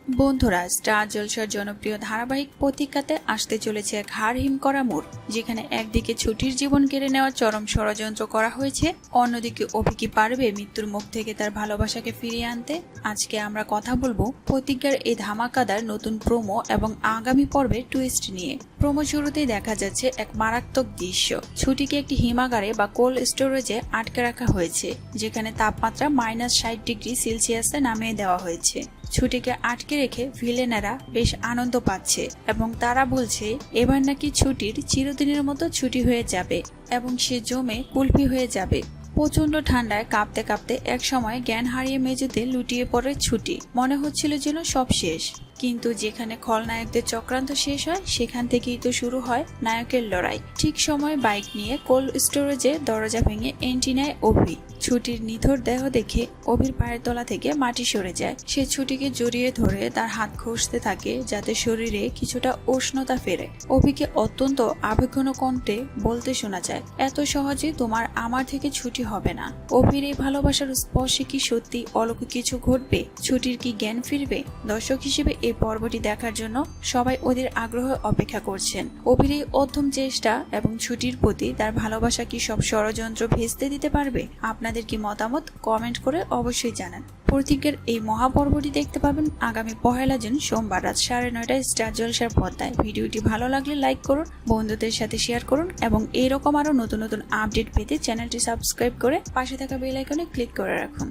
বন্ধুরা, স্টার জলসার জনপ্রিয় ধারাবাহিক প্রতিজ্ঞাতে আসতে চলেছে এক হাড় হিম করা মোড়, যেখানে একদিকে ছুটির জীবন কেড়ে নেওয়ার চরম ষড়যন্ত্র করা হয়েছে, অন্যদিকে অভি কি পারবে মৃত্যুর মুখ থেকে তার ভালোবাসাকে ফিরিয়ে আনতে। আজকে আমরা কথা বলবো প্রতিজ্ঞার এই ধামাকাদার নতুন প্রোমো এবং আগামী পর্বের টুইস্ট নিয়ে। প্রোমো শুরুতেই দেখা যাচ্ছে এক মারাত্মক দৃশ্য। ছুটিকে একটি হিমাগারে বা কোল্ড স্টোরেজে আটকে রাখা হয়েছে, যেখানে তাপমাত্রা -60°C নামিয়ে দেওয়া হয়েছে। ছুটিকে আটকে রেখে ভিলেনেরা বেশ আনন্দ পাচ্ছে এবং তারা বলছে এবার নাকি ছুটির চিরদিনের মতো ছুটি হয়ে যাবে এবং সে জমে কুলফি হয়ে যাবে। প্রচন্ড ঠান্ডায় কাঁপতে কাঁপতে এক সময় জ্ঞান হারিয়ে মেঝেতে লুটিয়ে পড়ে ছুটি। মনে হচ্ছিল যেন সব শেষ, কিন্তু যেখানে খলনায়কদের চক্রান্ত শেষ হয় সেখান থেকেই তো শুরু হয় নায়কের লড়াই। ঠিক সময় বাইক নিয়ে কোল্ড স্টোরেজে দরজা ভেঙে এন্ট্রি নেয় অভি। ছুটির নিথর দেহ দেখে অভির পায়ের তলা থেকে মাটি সরে যায়। সে ছুটিকে জড়িয়ে ধরে তার হাত ঘষতে থাকে যাতে শরীরে কিছুটা উষ্ণতা ফেরে। অভিকে অত্যন্ত আবেগঘন কণ্ঠে বলতে শোনা যায়, এত সহজে তোমার আমার থেকে ছুটি হবে না। অভির এই ভালোবাসার স্পর্শে কি সত্যি অলৌকিক কিছু ঘটবে? ছুটির কি জ্ঞান ফিরবে? দর্শক হিসেবে এই পর্বটি দেখার জন্য সবাই ওদের আগ্রহে অপেক্ষা করছেন। অভির এই অধ্যম চেষ্টা এবং ছুটির প্রতি তার ভালোবাসা কি সব ষড়যন্ত্র ভেস্তে দিতে পারবে? আপনাদের কি মতামত কমেন্ট করে অবশ্যই জানান। প্রতিজ্ঞার এই মহাপর্বটি দেখতে পাবেন আগামী 1 জুন সোমবার রাত 9:30টায় স্টার জলসার পর্দায়। ভিডিওটি ভালো লাগলে লাইক করুন, বন্ধুদের সাথে শেয়ার করুন এবং এইরকম আরো নতুন নতুন আপডেট পেতে চ্যানেলটি সাবস্ক্রাইব করে পাশে থাকা বেল আইকনে ক্লিক করে রাখুন।